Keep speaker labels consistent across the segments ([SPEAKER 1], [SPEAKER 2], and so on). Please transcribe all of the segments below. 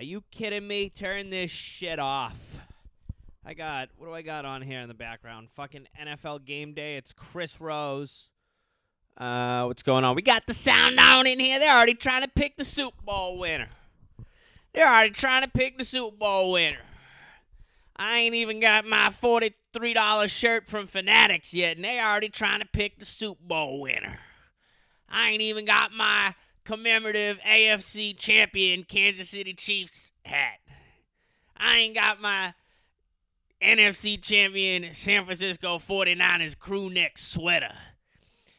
[SPEAKER 1] Are you kidding me? Turn this shit off. What do I got on here in the background? Fucking NFL game day. It's Chris Rose. What's going on? We got the sound down in here. They're already trying to pick the Super Bowl winner. I ain't even got my $43 shirt from Fanatics yet, and they already trying to pick the Super Bowl winner. I ain't even got my commemorative AFC champion Kansas City Chiefs hat. I ain't got my NFC champion San Francisco 49ers crew neck sweater.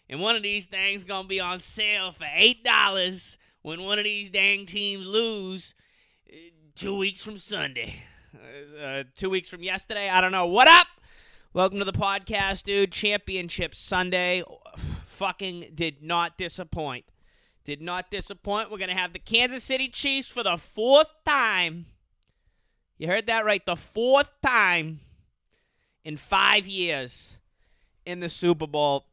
[SPEAKER 1] And one of these things going to be on sale for $8 when one of these dang teams lose 2 weeks from Sunday. 2 weeks from yesterday. I don't know. What up? Welcome to the podcast, dude. Championship Sunday. Fucking did not disappoint. We're going to have the Kansas City Chiefs for the fourth time. You heard that right. The fourth time in 5 years in the Super Bowl.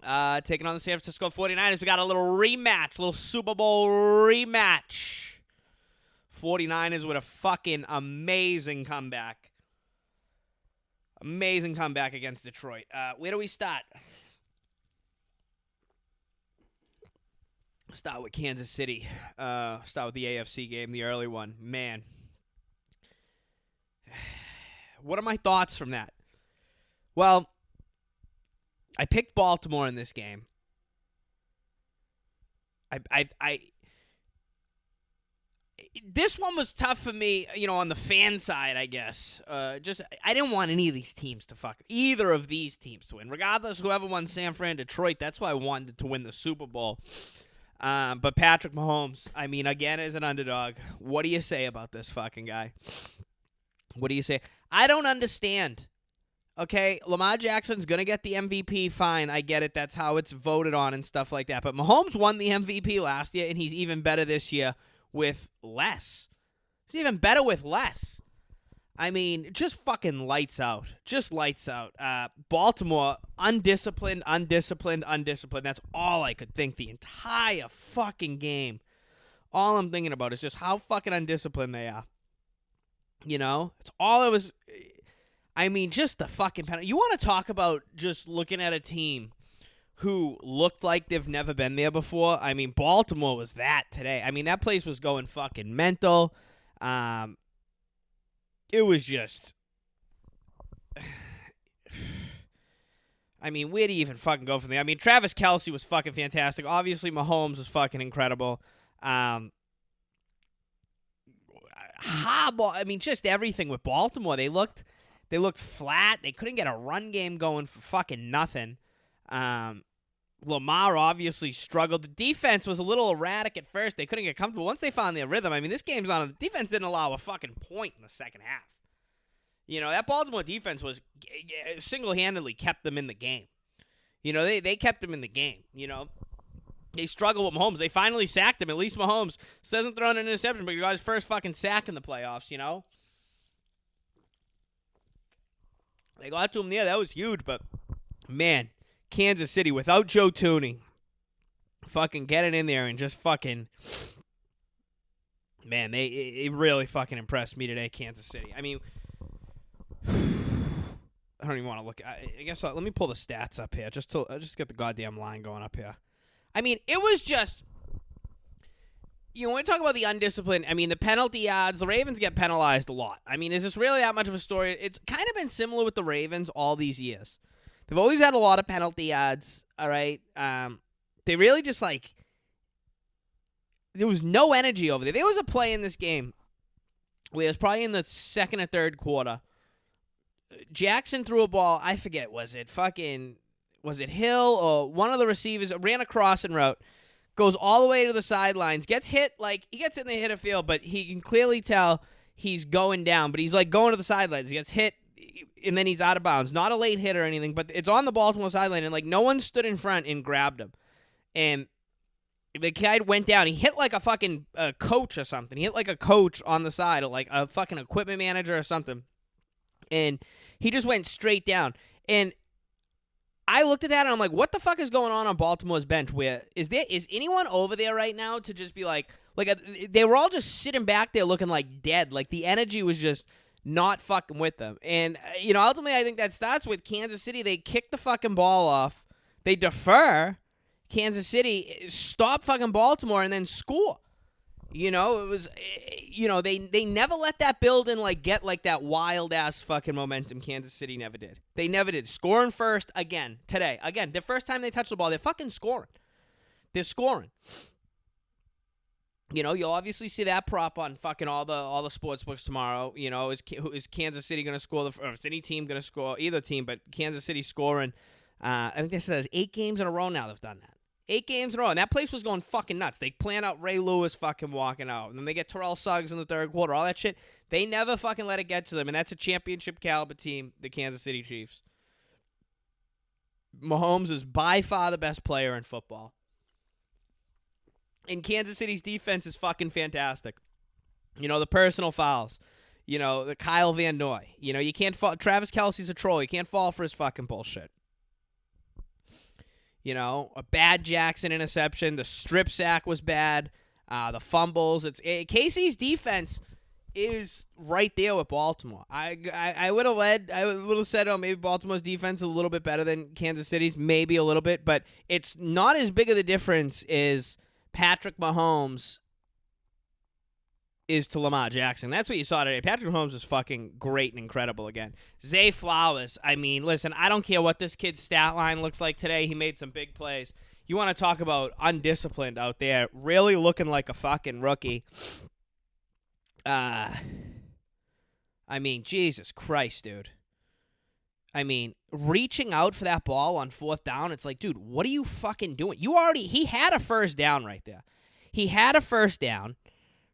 [SPEAKER 1] Taking on the San Francisco 49ers. We got a little rematch. A little Super Bowl rematch. 49ers with a fucking amazing comeback. Amazing comeback against Detroit. Where do we start? Start with Kansas City. Start with the AFC game, the early one. Man. What are my thoughts from that? Well, I picked Baltimore in this game. This one was tough for me, on the fan side, I guess. I didn't want any of these teams to either of these teams to win. Regardless, whoever won San Fran, Detroit, that's why I wanted to win the Super Bowl. But Patrick Mahomes, again, as an underdog, what do you say about this fucking guy? What do you say? I don't understand. Okay, Lamar Jackson's going to get the MVP, fine, I get it, that's how it's voted on and stuff like that. But Mahomes won the MVP last year, and he's even better this year with less. He's even better with less. Just fucking lights out. Just lights out. Baltimore, undisciplined. That's all I could think the entire fucking game. All I'm thinking about is just how fucking undisciplined they are. It's all it was. Just the fucking penalty. You want to talk about just looking at a team who looked like they've never been there before? Baltimore was that today. That place was going fucking mental. It was just... where do you even fucking go from there? Travis Kelce was fucking fantastic. Obviously, Mahomes was fucking incredible. Harbaugh, just everything with Baltimore. They looked flat. They couldn't get a run game going for fucking nothing. Lamar obviously struggled. The defense was a little erratic at first. They couldn't get comfortable. Once they found their rhythm, this game's on. The defense didn't allow a fucking point in the second half. That Baltimore defense was single-handedly kept them in the game. They kept them in the game. They struggled with Mahomes. They finally sacked him. At least Mahomes hasn't thrown an interception, but he got his first fucking sack in the playoffs, They got to him there. That was huge, but, man, Kansas City without Joe Tooney fucking getting in there and just fucking, man, it really fucking impressed me today, Kansas City. I don't even want to look. I guess let me pull the stats up here. Just get the goddamn line going up here. It was just, when we talk about the undisciplined, the penalty yards, the Ravens get penalized a lot. Is this really that much of a story? It's kind of been similar with the Ravens all these years. They've always had a lot of penalty yards, all right? They really just, there was no energy over there. There was a play in this game where it was probably in the second or third quarter. Jackson threw a ball, I forget, was it Hill or one of the receivers, ran a crossing route, goes all the way to the sidelines, gets hit, he gets in the hitter field, but he can clearly tell he's going down, but he's, going to the sidelines. He gets hit, and then he's out of bounds. Not a late hit or anything, but it's on the Baltimore sideline, and, no one stood in front and grabbed him. And the guy went down. He hit like a fucking coach or something. He hit like a coach on the side, or like a fucking equipment manager or something. And he just went straight down. And I looked at that and I'm like, what the fuck is going on Baltimore's bench? Is anyone over there right now to just be like, They were all just sitting back there looking like dead. Like the energy was just not fucking with them. And, ultimately I think that starts with Kansas City. They kick the fucking ball off. They defer. Kansas City stop fucking Baltimore and then score. It was, they never let that build and get that wild ass fucking momentum. Kansas City never did. They never did. Scoring first again today. Again, the first time they touch the ball, they're fucking scoring. They're scoring. You'll obviously see that prop on fucking all the sports books tomorrow. Is Kansas City going to score? Or is any team going to score? Either team, but Kansas City scoring. I think they said there's 8 games in a row now they've done that. 8 games in a row, and that place was going fucking nuts. They plan out Ray Lewis fucking walking out, and then they get Terrell Suggs in the third quarter, all that shit. They never fucking let it get to them, and that's a championship caliber team, the Kansas City Chiefs. Mahomes is by far the best player in football. And Kansas City's defense is fucking fantastic. The personal fouls. The Kyle Van Noy. You can't fall. Travis Kelce's a troll. You can't fall for his fucking bullshit. A bad Jackson interception. The strip sack was bad. The fumbles. KC's defense is right there with Baltimore. I would have said, maybe Baltimore's defense is a little bit better than Kansas City's, maybe a little bit, but it's not as big of the difference as Patrick Mahomes is to Lamar Jackson. That's what you saw today. Patrick Mahomes was fucking great and incredible again. Zay Flowers, listen, I don't care what this kid's stat line looks like today. He made some big plays. You want to talk about undisciplined out there, really looking like a fucking rookie. Jesus Christ, dude. Reaching out for that ball on 4th down, it's like, dude, what are you fucking doing? He had a first down right there. He had a first down,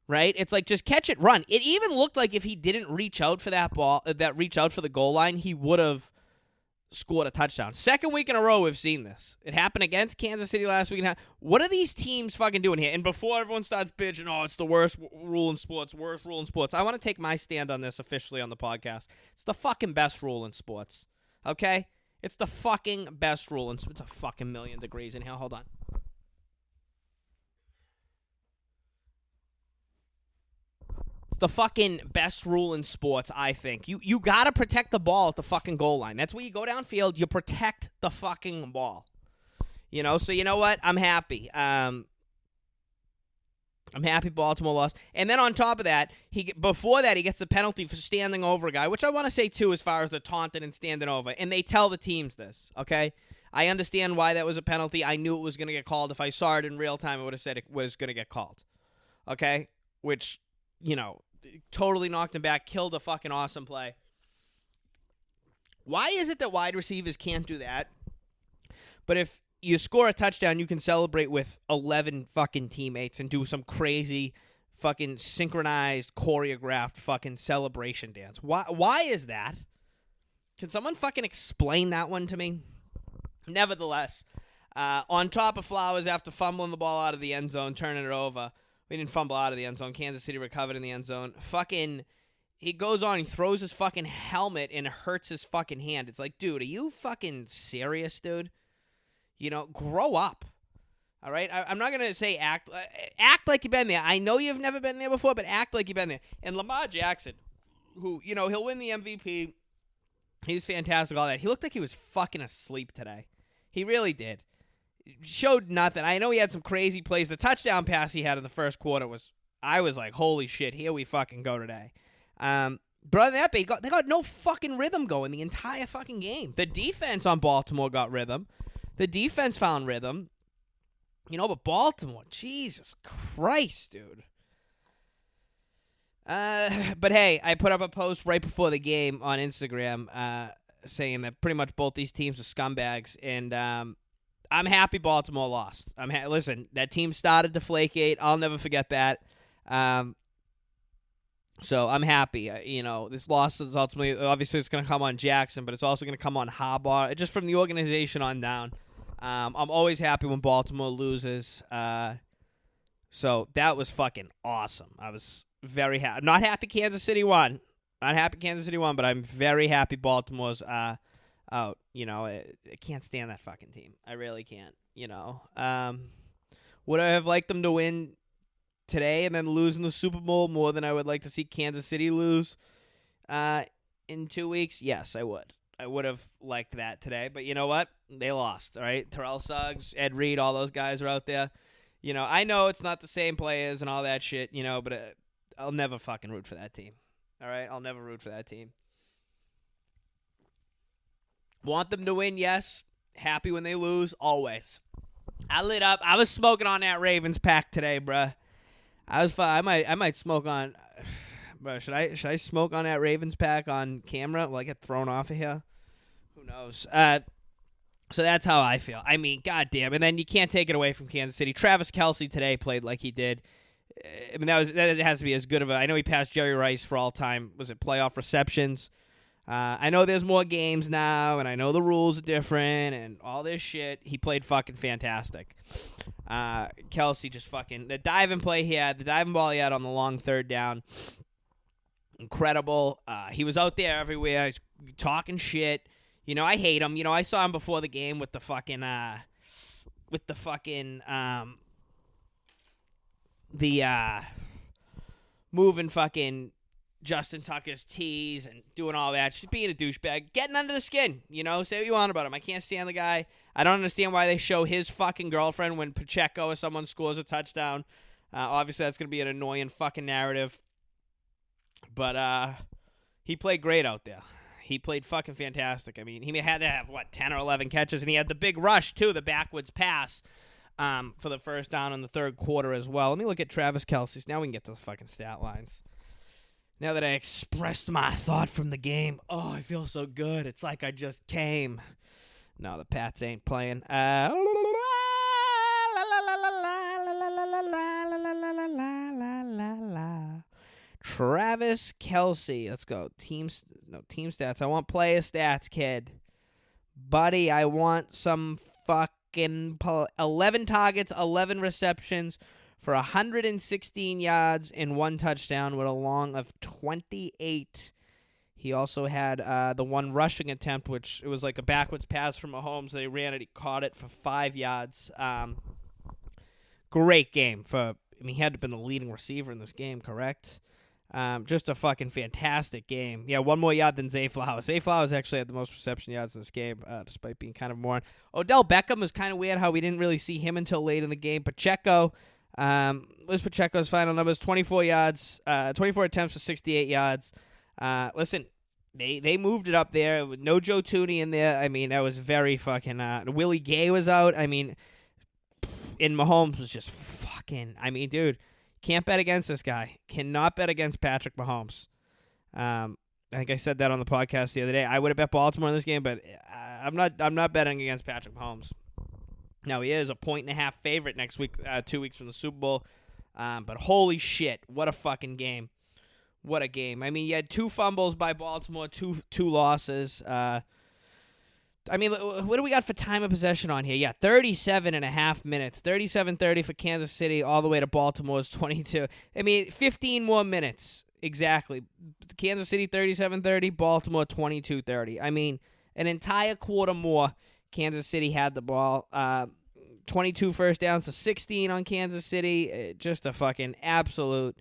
[SPEAKER 1] right? It's like, just catch it, run. It even looked like if he didn't reach out for that ball, reach out for the goal line, he would have scored a touchdown. Second week in a row we've seen this. It happened against Kansas City last week. What are these teams fucking doing here? And before everyone starts bitching, it's the worst rule in sports. I want to take my stand on this officially on the podcast. It's the fucking best rule in sports. Okay? It's the fucking best rule in sports. It's a fucking million degrees in here. Hold on. The fucking best rule in sports, I think. You got to protect the ball at the fucking goal line. That's where you go downfield. You protect the fucking ball. So you know what? I'm happy. I'm happy Baltimore lost. And then on top of that, before that, he gets the penalty for standing over a guy, which I want to say, too, as far as the taunting and standing over. And they tell the teams this, okay? I understand why that was a penalty. I knew it was going to get called. If I saw it in real time, I would have said it was going to get called. Okay? Which, totally knocked him back, killed a fucking awesome play. Why is it that wide receivers can't do that? But if you score a touchdown, you can celebrate with 11 fucking teammates and do some crazy fucking synchronized, choreographed fucking celebration dance. Why is that? Can someone fucking explain that one to me? Nevertheless, on top of Flowers after fumbling the ball out of the end zone, turning it over. We didn't fumble out of the end zone. Kansas City recovered in the end zone. He goes on, he throws his fucking helmet and hurts his fucking hand. It's like, dude, are you fucking serious, dude? Grow up. All right? I'm not going to say act like you've been there. I know you've never been there before, but act like you've been there. And Lamar Jackson, who, he'll win the MVP. He was fantastic, all that. He looked like he was fucking asleep today. He really did. Showed nothing. I know he had some crazy plays. The touchdown pass he had in the first quarter I was like, holy shit, here we fucking go today. But other than that, they got no fucking rhythm going the entire fucking game. The defense on Baltimore got rhythm. The defense found rhythm. But Baltimore, Jesus Christ, dude. But hey, I put up a post right before the game on Instagram saying that pretty much both these teams are scumbags, and I'm happy Baltimore lost. Listen, that team started to flake-ate. I'll never forget that. So I'm happy. This loss is ultimately, obviously it's going to come on Jackson, but it's also going to come on Harbaugh, just from the organization on down. I'm always happy when Baltimore loses. So that was fucking awesome. I was very happy. Not happy Kansas City won. But I'm very happy Baltimore's out. I can't stand that fucking team. I really can't. Would I have liked them to win today and then lose in the Super Bowl more than I would like to see Kansas City lose in 2 weeks? Yes, I would. I would have liked that today. But you know what? They lost, all right? Terrell Suggs, Ed Reed, all those guys are out there. I know it's not the same players and all that shit, but I'll never fucking root for that team. All right? I'll never root for that team. Want them to win? Yes. Happy when they lose? Always. I lit up. I was smoking on that Ravens pack today, bruh. I might smoke on. Bro, should I smoke on that Ravens pack on camera? Will I get thrown off of here? Who knows? So that's how I feel. I mean, goddamn. And then you can't take it away from Kansas City. Travis Kelce today played like he did. I mean, that has to be as good of a. I know he passed Jerry Rice for all time. Was it playoff receptions? I know there's more games now, and I know the rules are different and all this shit. He played fucking fantastic. Kelce just fucking the diving ball he had on the long third down. Incredible. He was out there everywhere. He's talking shit. I hate him. I saw him before the game with the fucking moving fucking Justin Tucker's tees and doing all that. Just being a douchebag. Getting under the skin. Say what you want about him. I can't stand the guy. I don't understand why they show his fucking girlfriend when Pacheco or someone scores a touchdown. Obviously, that's going to be an annoying fucking narrative. But he played great out there. He played fucking fantastic. I mean, he had to have, 10 or 11 catches, and he had the big rush, too, the backwards pass for the first down in the third quarter as well. Let me look at Travis Kelce's. Now we can get to the fucking stat lines. Now that I expressed my thought from the game, I feel so good. It's like I just came. No, the Pats ain't playing. Travis Kelce. Let's go. Team stats. I want player stats, kid. Buddy, I want some fucking 11 targets, 11 receptions for 116 yards and 1 touchdown with a long of 28. He also had the one rushing attempt, which it was like a backwards pass from Mahomes. They ran it. He caught it for 5 yards. Great game. He had to have been the leading receiver in this game, correct? Just a fucking fantastic game. Yeah, 1 more yard than Zay Flowers. Zay Flowers actually had the most reception yards in this game, despite being kind of more. Odell Beckham was kind of weird how we didn't really see him until late in the game. Pacheco, was Pacheco's final numbers? 24 yards, 24 attempts for 68 yards. Listen, they moved it up there. No Joe Tooney in there. I mean, that was very fucking. Willie Gay was out. I mean, and Mahomes was just fucking. I mean, dude. Can't bet against this guy. Cannot bet against Patrick Mahomes. I think I said that on the podcast the other day. I would have bet Baltimore in this game, but I'm not betting against Patrick Mahomes. Now he is a 1.5 favorite next week, 2 weeks from the Super Bowl. But holy shit, what a fucking game! What a game! I mean, you had 2 fumbles by Baltimore, two losses. I mean, what do we got for time of possession on here? Yeah, 37 and a half minutes. 37-30 for Kansas City all the way to Baltimore's 22. I mean, 15 more minutes. Exactly. Kansas City 37-30, Baltimore 22-30. I mean, an entire quarter more. Kansas City had the ball. 22 first downs to 16 on Kansas City. Just a fucking absolute.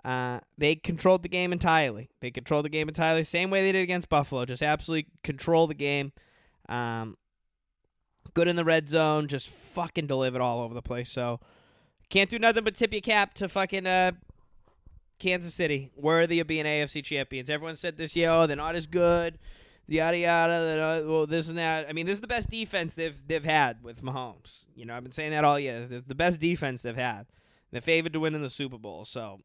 [SPEAKER 1] They controlled the game entirely. Same way they did against Buffalo. Just absolutely control the game. Good in the red zone, just fucking delivered all over the place. So can't do nothing but tip your cap to fucking Kansas City, worthy of being AFC champions. Everyone said this year, they're not as good, yada yada. Well, this and that. I mean, this is the best defense they've had with Mahomes. I've been saying that all year. It's the best defense they've had. They're favored to win in the Super Bowl. So,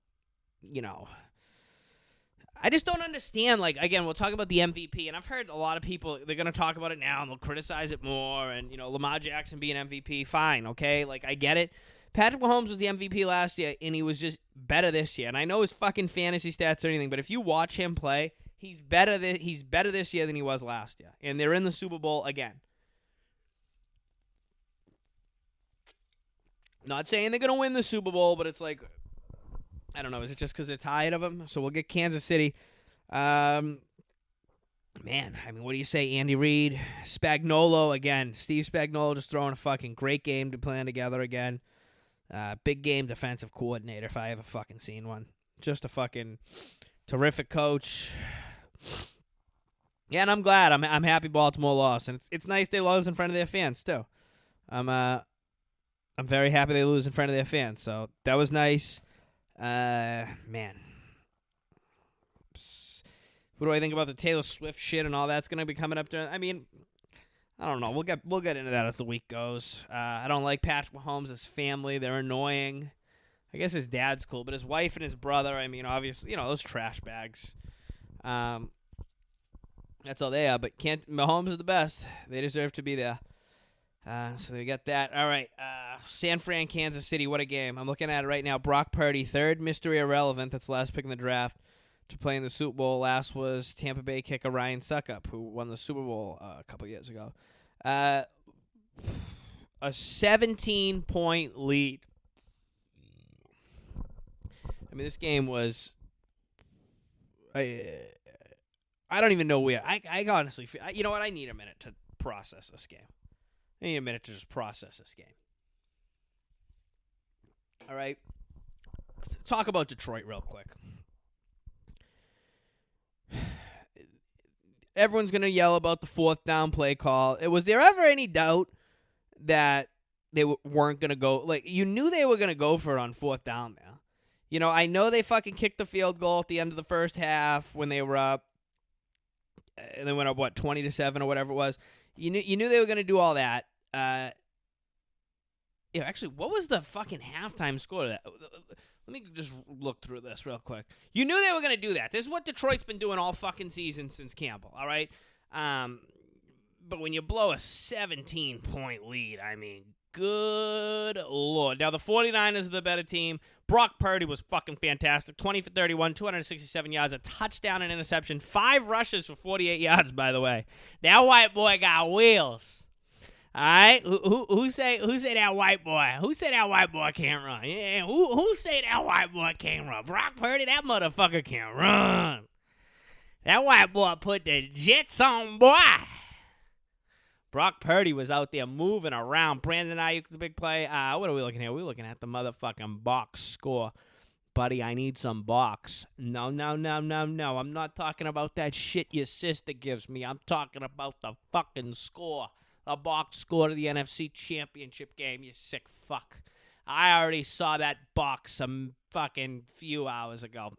[SPEAKER 1] I just don't understand. Again, we'll talk about the MVP, and I've heard a lot of people, they're going to talk about it now, and they'll criticize it more, and, Lamar Jackson being MVP, fine, okay? I get it. Patrick Mahomes was the MVP last year, and he was just better this year. And I know his fucking fantasy stats or anything, but if you watch him play, he's better this year than he was last year. And they're in the Super Bowl again. Not saying they're going to win the Super Bowl, but it's I don't know. Is it just because they're tired of him? So we'll get Kansas City. Man, I mean, what do you say? Andy Reid, Spagnuolo again. Steve Spagnuolo just throwing a fucking great game to plan together again. Big game defensive coordinator if I ever fucking seen one. Just a fucking terrific coach. Yeah, and I'm glad. I'm happy Baltimore lost, and it's nice they lose in front of their fans too. I'm very happy they lose in front of their fans. So that was nice. Man. What do I think about the Taylor Swift shit and all that's going to be coming up during? I mean, I don't know. We'll get into that as the week goes. I don't like Patrick Mahomes' family. They're annoying. I guess his dad's cool, but his wife and his brother, I mean, obviously, those trash bags. That's all they are. But Mahomes is the best. They deserve to be there. So they got that. All right. San Fran, Kansas City. What a game. I'm looking at it right now. Brock Purdy, third mystery irrelevant. That's the last pick in the draft to play in the Super Bowl. Last was Tampa Bay kicker Ryan Suckup, who won the Super Bowl a couple years ago. A 17-point lead. I mean, this game was. I don't even know where. I honestly feel. You know what? I need a minute to process this game. I need a minute to just process this game. All right. Let's talk about Detroit real quick. Everyone's going to yell about the fourth down play call. Was there ever any doubt that they weren't going to go? Like, you knew they were going to go for it on fourth down there. I know they fucking kicked the field goal at the end of the first half when they were up. And they went up, 20-7 or whatever it was. You knew they were going to do all that. Actually, what was the fucking halftime score to that? Let me just look through this real quick. You knew they were going to do that. This is what Detroit's been doing all fucking season since Campbell, all right? But when you blow a 17-point lead, I mean, good Lord. Now, the 49ers are the better team. Brock Purdy was fucking fantastic. 20 for 31, 267 yards, a touchdown and interception. 5 rushes for 48 yards, by the way. That white boy got wheels. All right, who say that white boy? Who say that white boy can't run? Yeah, who say that white boy can't run? Brock Purdy, that motherfucker can run. That white boy put the Jets on, boy. Brock Purdy was out there moving around. Brandon Ayuk, the big play. What are we looking at? We're looking at the motherfucking box score. Buddy, I need some box. No. I'm not talking about that shit your sister gives me. I'm talking about the fucking score. The box score to the NFC Championship game, you sick fuck. I already saw that box some fucking few hours ago.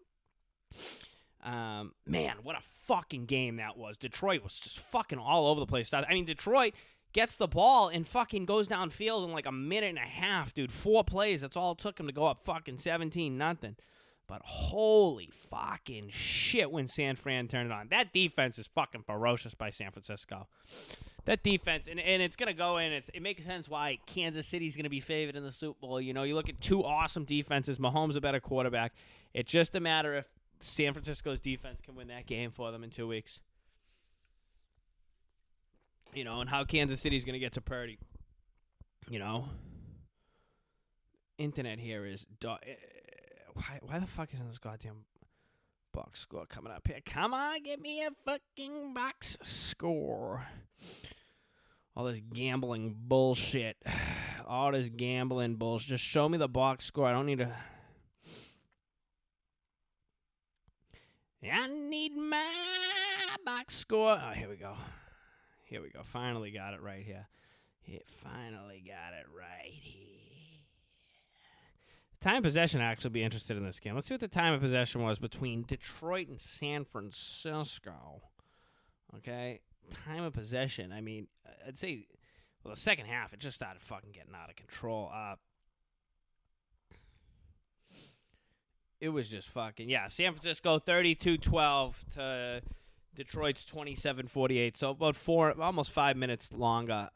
[SPEAKER 1] Man, what a fucking game that was. Detroit was just fucking all over the place. I mean, Detroit gets the ball and fucking goes downfield in like a minute and a half, dude. 4 plays. That's all it took him to go up fucking 17-0. But holy fucking shit when San Fran turned it on. That defense is fucking ferocious by San Francisco. That defense, and it's going to go in. It makes sense why Kansas City's going to be favored in the Super Bowl. You look at 2 awesome defenses. Mahomes a better quarterback. It's just a matter if San Francisco's defense can win that game for them in 2 weeks. And how Kansas City's going to get to Purdy. Internet here is... Why the fuck isn't this goddamn box score coming up here? Come on, give me a fucking box score. All this gambling bullshit. All this gambling bullshit. Just show me the box score. I don't need to... I need my box score. Oh, here we go. Finally got it right here. Finally got it right here. Time of possession, I'd actually be interested in this game. Let's see what the time of possession was between Detroit and San Francisco. Okay? Time of possession. I mean, I'd say, the second half, it just started fucking getting out of control. It was just fucking, San Francisco 32-12 to Detroit's 27-48. So about almost 5 minutes longer.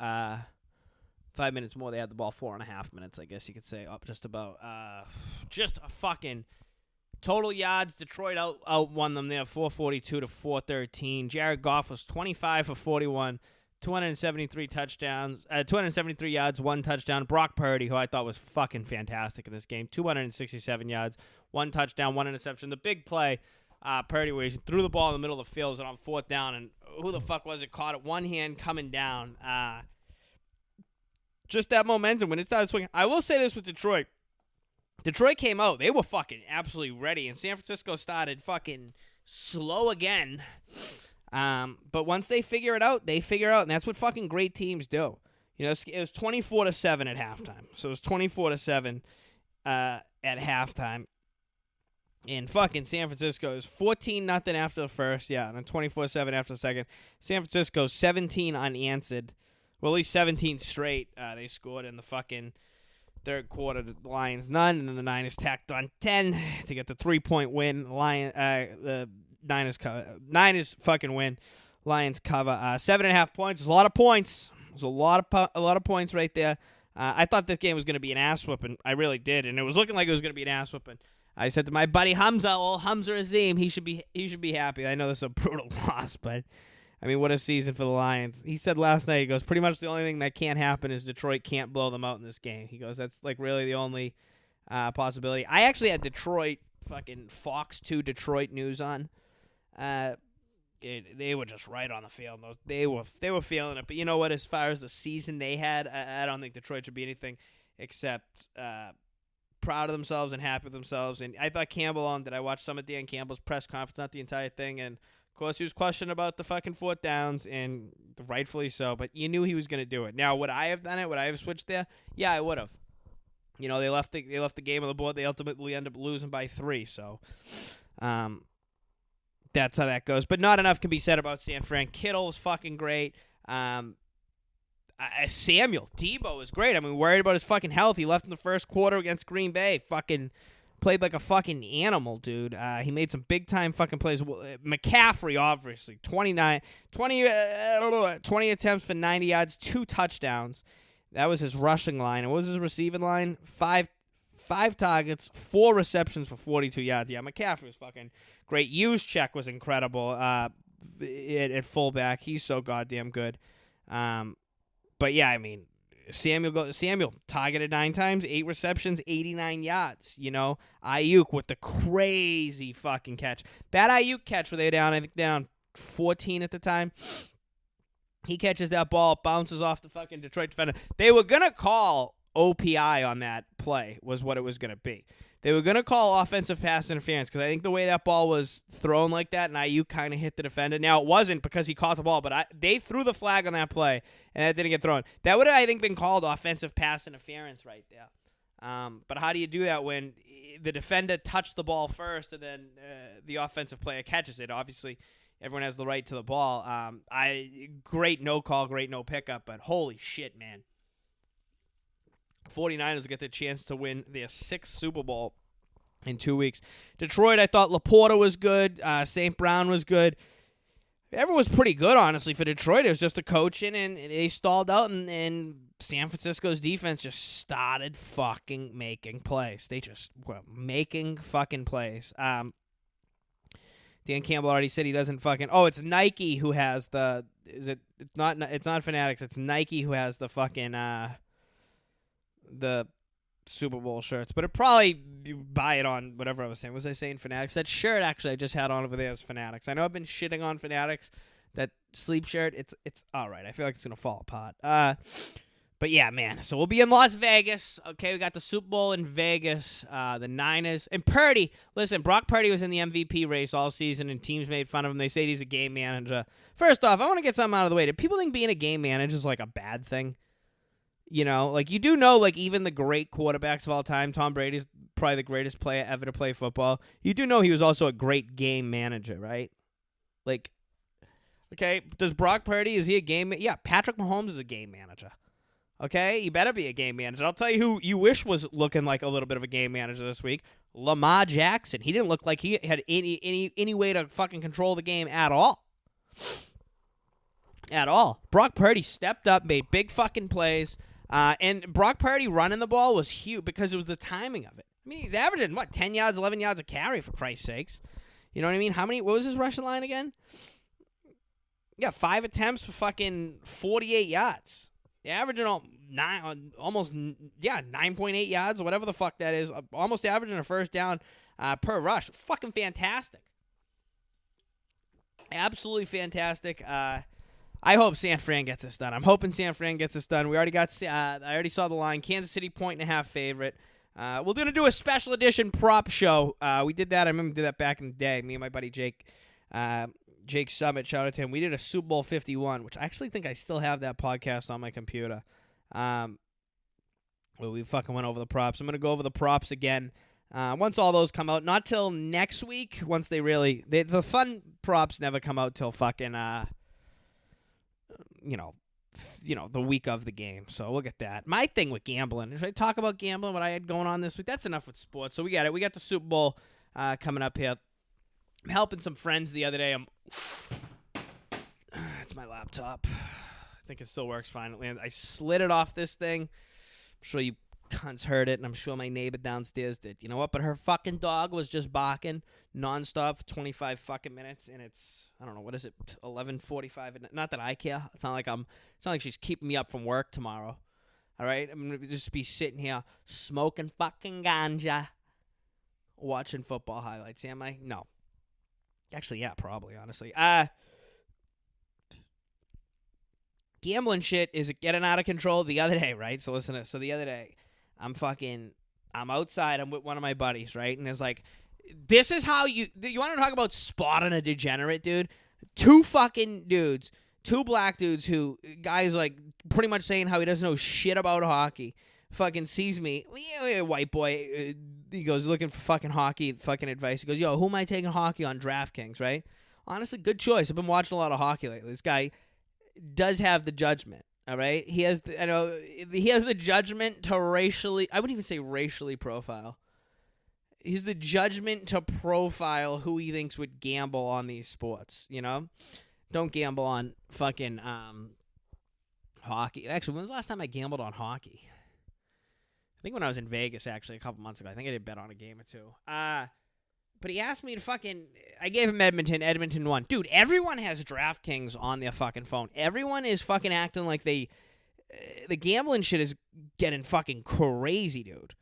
[SPEAKER 1] 5 minutes more. They had the ball 4.5 minutes, I guess you could say, up just about. Just a fucking total yards. Detroit outwon them there, 442 to 413. Jared Goff was 25 for 41, 273 touchdowns, 273 yards, 1 touchdown. Brock Purdy, who I thought was fucking fantastic in this game, 267 yards, 1 touchdown, 1 interception. The big play, Purdy, where he threw the ball in the middle of the field and on 4th down, and who the fuck was it? Caught it one hand coming down. Just that momentum when it started swinging. I will say this with Detroit. Detroit came out. They were fucking absolutely ready, and San Francisco started fucking slow again. But once they figure it out, and that's what fucking great teams do. You know, it was 24-7 at halftime. So it was 24-7 at halftime. And fucking San Francisco is 14-0 after the first, and then 24-7 after the second. San Francisco 17 unanswered. Well, at least 17 straight they scored in the fucking third quarter. The Lions none, and then the Niners tacked on 10 to get the 3-point win. The Niners fucking win. Lions cover 7.5 points. There's a lot of points. There's a lot of points right there. I thought this game was going to be an ass whooping. I really did, and it was looking like it was going to be an ass whooping. I said to my buddy Hamza, Hamza Azim, he should be happy. I know this is a brutal loss, but I mean, what a season for the Lions. He said last night, he goes, pretty much the only thing that can't happen is Detroit can't blow them out in this game. He goes, that's like really the only possibility. I actually had Detroit, fucking Fox 2 Detroit news on. They were just right on the field. They were feeling it. But you know what? As far as the season they had, I don't think Detroit should be anything except proud of themselves and happy with themselves. And I thought Campbell I watched some of Dan Campbell's press conference, not the entire thing. And, of course, he was questioned about the fucking fourth downs, and rightfully so. But you knew he was going to do it. Now, would I have done it? Would I have switched there? Yeah, I would have. You know, they left the game on the board. They ultimately end up losing by 3. So, that's how that goes. But not enough can be said about San Fran. Kittle was fucking great. Samuel, Debo was great. I mean, worried about his fucking health. He left in the first quarter against Green Bay. Fucking played like a fucking animal, dude. He made some big-time fucking plays. McCaffrey, obviously, 20 attempts for 90 yards, 2 touchdowns. That was his rushing line. And what was his receiving line? Five targets, 4 receptions for 42 yards. Yeah, McCaffrey was fucking great. Juszczyk was incredible at fullback. He's so goddamn good. But yeah, I mean, Samuel targeted 9 times, 8 receptions, 89 yards. You know, Ayuk with the crazy fucking catch. That Ayuk catch where they were down 14 at the time. He catches that ball, bounces off the fucking Detroit defender. They were gonna call OPI on that play was what it was gonna be. They were going to call offensive pass interference because I think the way that ball was thrown like that, and Ayuk kind of hit the defender. Now, it wasn't because he caught the ball, but they threw the flag on that play, and that didn't get thrown. That would have, I think, been called offensive pass interference right there. But how do you do that when the defender touched the ball first and then the offensive player catches it? Obviously, everyone has the right to the ball. Great no call, great no pickup, but holy shit, man. 49ers get the chance to win their 6th Super Bowl in 2 weeks. Detroit, I thought Laporta was good. St. Brown was good. Everyone was pretty good, honestly, for Detroit. It was just the coaching, and they stalled out, and San Francisco's defense just started fucking making plays. They just were making fucking plays. Dan Campbell already said he doesn't fucking... Oh, it's Nike who has the... It's not Fanatics. It's Nike who has the fucking... the Super Bowl shirts, but it probably buy it on whatever I was saying. Was I saying Fanatics? That shirt actually I just had on over there is Fanatics. I know I've been shitting on Fanatics. That sleep shirt, it's all right. I feel like it's gonna fall apart. But yeah, man. So we'll be in Las Vegas. Okay, we got the Super Bowl in Vegas. The Niners and Purdy. Listen, Brock Purdy was in the MVP race all season, and teams made fun of him. They say he's a game manager. First off, I want to get something out of the way. Do people think being a game manager is like a bad thing? You know, like you do know, like even the great quarterbacks of all time, Tom Brady's probably the greatest player ever to play football. You do know he was also a great game manager, right? Like, okay, does Brock Purdy, is he a game? Yeah, Patrick Mahomes is a game manager. Okay, you better be a game manager. I'll tell you who you wish was looking like a little bit of a game manager this week. Lamar Jackson. He didn't look like he had any way to fucking control the game at all. At all. Brock Purdy stepped up, made big fucking plays. And Brock Purdy running the ball was huge because it was the timing of it. I mean, he's averaging, 10 yards, 11 yards a carry, for Christ's sakes. You know what I mean? What was his rushing line again? Yeah, 5 attempts for fucking 48 yards. Averaging almost 9.8 yards or whatever the fuck that is. Almost averaging a first down per rush. Fucking fantastic. Absolutely fantastic. I hope San Fran gets this done. I'm hoping San Fran gets this done. I already saw the line. Kansas City 1.5 favorite. We're going to do a special edition prop show. We did that. I remember we did that back in the day. Me and my buddy Jake Summit, shout out to him. We did a Super Bowl 51, which I actually think I still have that podcast on my computer. Where we fucking went over the props. I'm going to go over the props again once all those come out. Not till next week. Once the fun props never come out till fucking, the week of the game. So we'll get that. My thing with gambling, should I talk about gambling, what I had going on this week? That's enough with sports. So we got it. We got the Super Bowl coming up here. I'm helping some friends the other day. It's my laptop. I think it still works fine. I slid it off this thing. I'm sure you cunts heard it, and I'm sure my neighbor downstairs did. You know what? But her fucking dog was just barking nonstop for 25 fucking minutes, and it's, I don't know, what is it, 11:45? Not that I care. It's not like she's keeping me up from work tomorrow. All right? I'm going to just be sitting here smoking fucking ganja, watching football highlights. Am I? No. Actually, yeah, probably, honestly. Gambling shit is getting out of control the other day, right? So listen to this. So the other day, I'm outside. I'm with one of my buddies, right? And it's like, this is how you want to talk about spotting a degenerate, dude? Two fucking dudes, two black dudes guys like pretty much saying how he doesn't know shit about hockey. Fucking sees me, white boy. He goes looking for fucking hockey, fucking advice. He goes, yo, who am I taking hockey on DraftKings, right? Honestly, good choice. I've been watching a lot of hockey lately. This guy does have the judgment, all right? He has the judgment to I wouldn't even say racially profile. He's the judgment to profile who he thinks would gamble on these sports, you know? Don't gamble on fucking hockey. Actually, when was the last time I gambled on hockey? I think when I was in Vegas, actually, a couple months ago. I think I did bet on a game or two. But he asked me to I gave him Edmonton. Edmonton won. Dude, everyone has DraftKings on their fucking phone. Everyone is fucking acting like the gambling shit is getting fucking crazy, dude.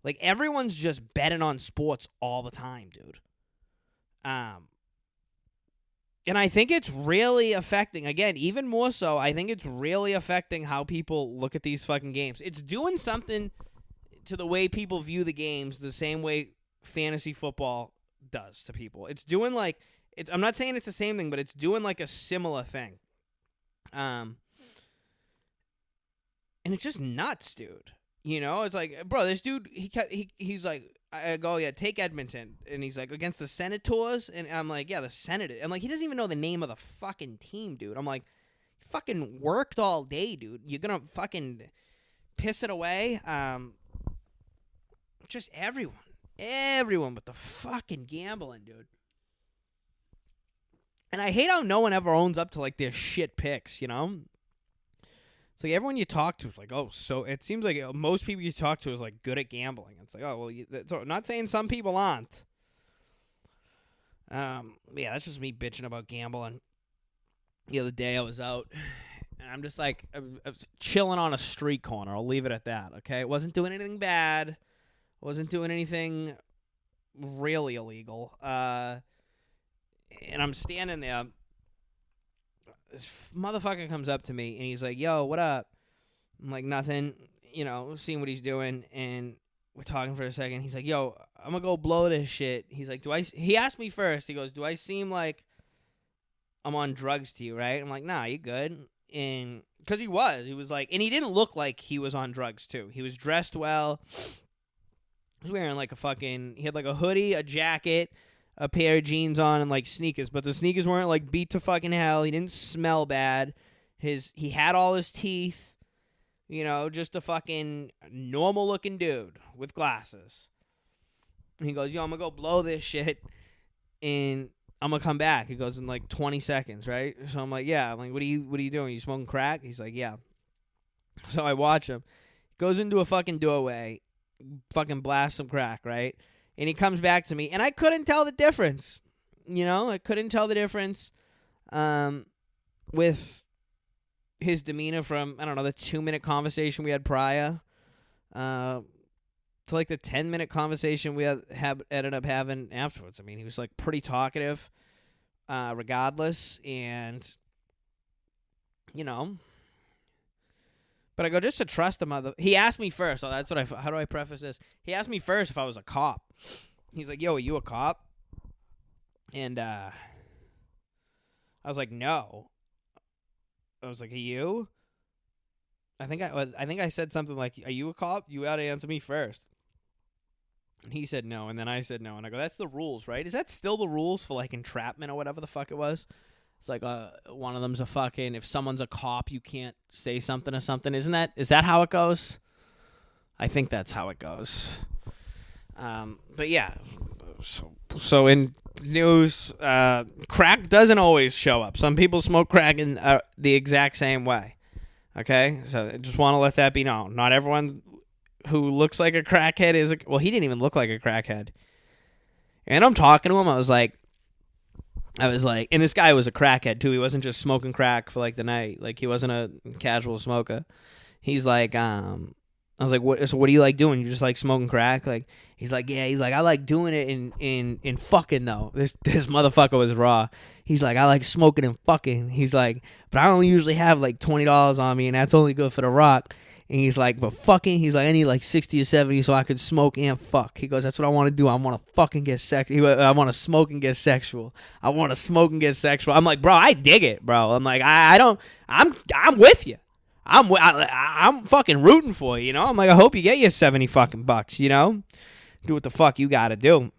[SPEAKER 1] Like, everyone's just betting on sports all the time, dude. And I think it's really affecting, again, even more so, I think it's really affecting how people look at these fucking games. It's doing something to the way people view the games the same way fantasy football does to people. It's doing like, I'm not saying it's the same thing, but it's doing like a similar thing. And it's just nuts, dude. You know, it's like, bro, this dude, he's like, I go, yeah, take Edmonton. And he's like, against the Senators? And I'm like, yeah, the Senators. I'm like, he doesn't even know the name of the fucking team, dude. I'm like, you fucking worked all day, dude. You're going to fucking piss it away? Just everyone with the fucking gambling, dude. And I hate how no one ever owns up to, like, their shit picks, you know? It's like everyone you talk to is like, oh, so it seems like most people you talk to is like good at gambling. It's like, oh, well, not saying some people aren't. Yeah, that's just me bitching about gambling. The other day I was out, and I'm just like, I was chilling on a street corner. I'll leave it at that, okay? It wasn't doing anything bad. Wasn't doing anything really illegal. And I'm standing there. This motherfucker comes up to me, and he's like, yo, what up? I'm like, nothing, you know, seeing what he's doing, and we're talking for a second. He's like, yo, I'm going to go blow this shit. He's like, he asked me first, he goes, do I seem like I'm on drugs to you, right? I'm like, nah, you good. And because he was like, and he didn't look like he was on drugs too. He was dressed well. He was wearing like he had like a hoodie, a jacket, a pair of jeans on, and like sneakers, but the sneakers weren't like beat to fucking hell. He didn't smell bad. He had all his teeth, you know, just a fucking normal looking dude with glasses. And he goes, yo, I'm gonna go blow this shit and I'm gonna come back. He goes, in like 20 seconds, right? So I'm like, yeah. I'm like, what are you doing? You smoking crack? He's like, yeah. So I watch him. Goes into a fucking doorway, fucking blasts some crack, right? And he comes back to me, and I couldn't tell the difference. You know, I couldn't tell the difference with his demeanor from, I don't know, the 2-minute conversation we had prior to like the 10-minute conversation we ended up having afterwards. I mean, he was like pretty talkative regardless, and, you know, But I go, just to trust the mother. He asked me first. So that's what how do I preface this? He asked me first if I was a cop. He's like, yo, are you a cop? And I was like, no. I was like, are you? I think I said something like, are you a cop? You got to answer me first. And he said no, and then I said no. And I go, that's the rules, right? Is that still the rules for, like, entrapment or whatever the fuck it was? It's like one of them's a fucking, if someone's a cop, you can't say something or something. Is that how it goes? I think that's how it goes. But yeah, so in news, crack doesn't always show up. Some people smoke crack in the exact same way. Okay? So I just want to let that be known. Not everyone who looks like a crackhead is well, he didn't even look like a crackhead. And I'm talking to him, I was like, and this guy was a crackhead too. He wasn't just smoking crack for like the night. Like he wasn't a casual smoker. He's like, I was like, what do you like doing? You just like smoking crack? Like, he's like, yeah. He's like, I like doing it in fucking though. This motherfucker was raw. He's like, I like smoking and fucking. He's like, but I only usually have like $20 on me, and that's only good for the rock. And he's like, but fucking, he's like, I need like 60 or 70 so I could smoke and fuck. He goes, that's what I want to do. I want to fucking get I want to smoke and get sexual. I want to smoke and get sexual. I'm like, bro, I dig it, bro. I'm like, I'm with you. I'm fucking rooting for you, you know? I'm like, I hope you get your 70 fucking bucks, you know? Do what the fuck you gotta do.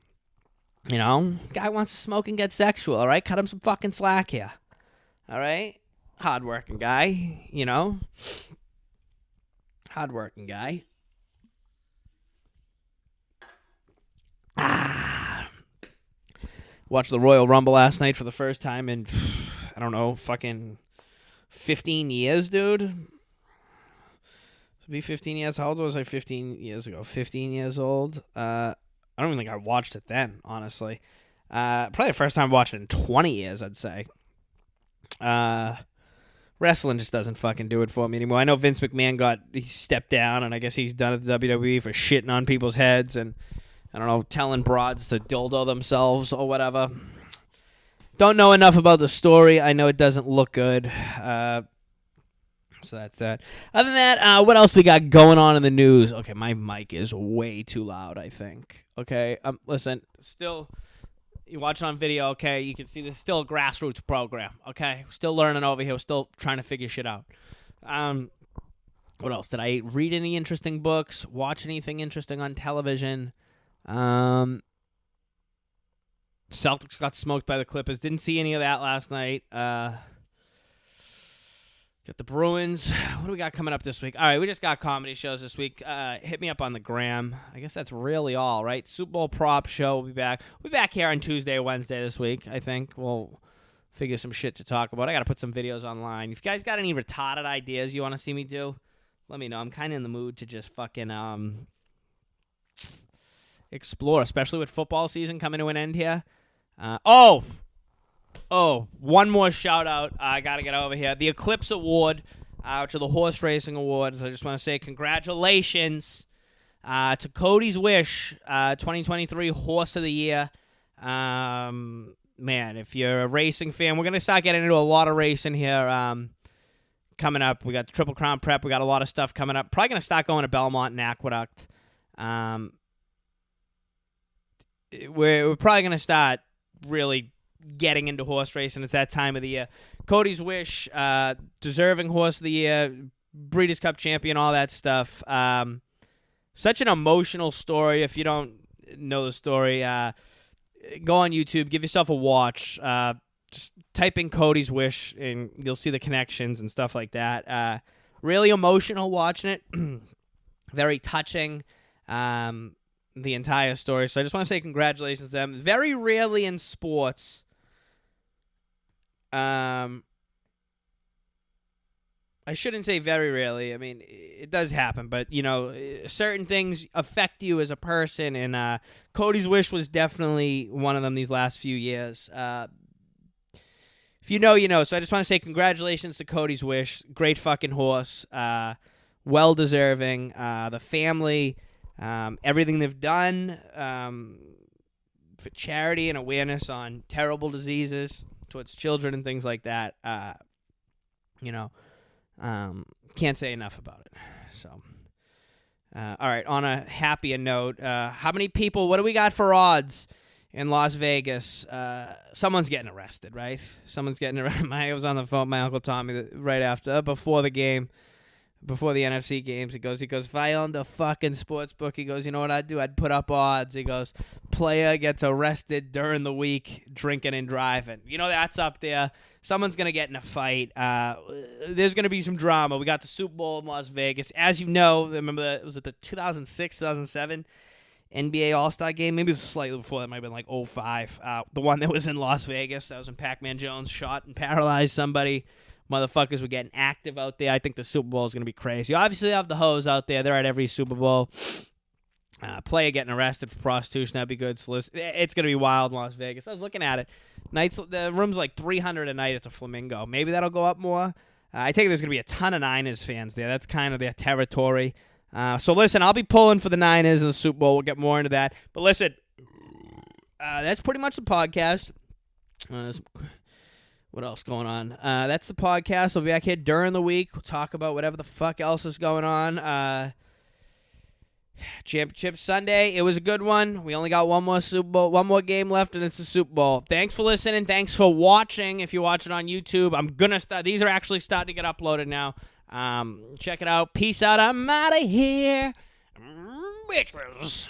[SPEAKER 1] You know? Guy wants to smoke and get sexual, all right? Cut him some fucking slack here. All right? Hardworking guy, you know? Hardworking guy. Watched the Royal Rumble last night for the first time in, I don't know, fucking 15 years, dude. Be 15 years. How old was I 15 years ago? 15 years old. I don't even think I watched it then, honestly. Probably the first time I watched it in 20 years, I'd say. Wrestling just doesn't fucking do it for me anymore. I know Vince McMahon he stepped down, and I guess he's done at the WWE for shitting on people's heads and, I don't know, telling broads to dildo themselves or whatever. Don't know enough about the story. I know it doesn't look good. So that's that. Other than that, what else we got going on in the news? Okay, my mic is way too loud, I think. Okay, listen, still, you watch it on video, okay, you can see this is still a grassroots program, okay? We're still learning over here. We're still trying to figure shit out. What else? Did I read any interesting books? Watch anything interesting on television? Celtics got smoked by the Clippers. Didn't see any of that last night. Got the Bruins. What do we got coming up this week? All right, we just got comedy shows this week. Hit me up on the gram. I guess that's really all, right? Super Bowl prop show. We'll be back. We'll be back here on Tuesday, Wednesday this week, I think. We'll figure some shit to talk about. I got to put some videos online. If you guys got any retarded ideas you want to see me do, let me know. I'm kind of in the mood to just fucking explore, especially with football season coming to an end here. One more shout out. I got to get over here. The Eclipse Award, which are the horse racing awards. I just want to say congratulations to Cody's Wish, 2023 Horse of the Year. Man, if you're a racing fan, we're going to start getting into a lot of racing here coming up. We got the Triple Crown Prep. We got a lot of stuff coming up. Probably going to start going to Belmont and Aqueduct. We're probably going to start really getting into horse racing. It's that time of the year. Cody's Wish, deserving horse of the year, Breeders' Cup champion, all that stuff. Such an emotional story. If you don't know the story, go on YouTube, give yourself a watch. Just type in Cody's Wish, and you'll see the connections and stuff like that. Really emotional watching it. Very touching. The entire story. So I just want to say congratulations to them. Very rarely in sports, I shouldn't say very rarely. I mean, it does happen, but, you know, certain things affect you as a person, and Cody's Wish was definitely one of them these last few years. If you know, you know. So I just want to say congratulations to Cody's Wish. Great fucking horse. Well-deserving. The family, everything they've done for charity and awareness on terrible diseases towards children and things like that. You know, Can't say enough about it. So, all right, on a happier note, how many people, what do we got for odds in Las Vegas? Someone's getting arrested, right? Someone's getting arrested. I was on the phone with my Uncle Tommy right after, before the game. Before the NFC games, he goes, if I owned a fucking sports book, he goes, you know what I'd do? I'd put up odds. He goes, player gets arrested during the week drinking and driving. You know, that's up there. Someone's going to get in a fight. There's going to be some drama. We got the Super Bowl in Las Vegas. As you know, remember, was it the 2006, 2007 NBA All-Star game? Maybe it was slightly before. That might have been like 05. The one that was in Las Vegas. That was when Pac-Man Jones shot and paralyzed somebody. Motherfuckers were getting active out there. I think the Super Bowl is going to be crazy. Obviously, they have the hoes out there. They're at every Super Bowl. Player getting arrested for prostitution. That'd be good. So it's going to be wild in Las Vegas. I was looking at it. The room's like $300 a night at the Flamingo. Maybe that'll go up more. I think there's going to be a ton of Niners fans there. That's kind of their territory. So listen, I'll be pulling for the Niners in the Super Bowl. We'll get more into that. But listen, that's pretty much the podcast. What else going on? That's the podcast. We'll be back here during the week. We'll talk about whatever the fuck else is going on. Championship Sunday. It was a good one. We only got one more Super Bowl, one more game left, and it's the Super Bowl. Thanks for listening. Thanks for watching. If you watch it on YouTube, I'm gonna start. These are actually starting to get uploaded now. Check it out. Peace out. I'm out of here, bitches.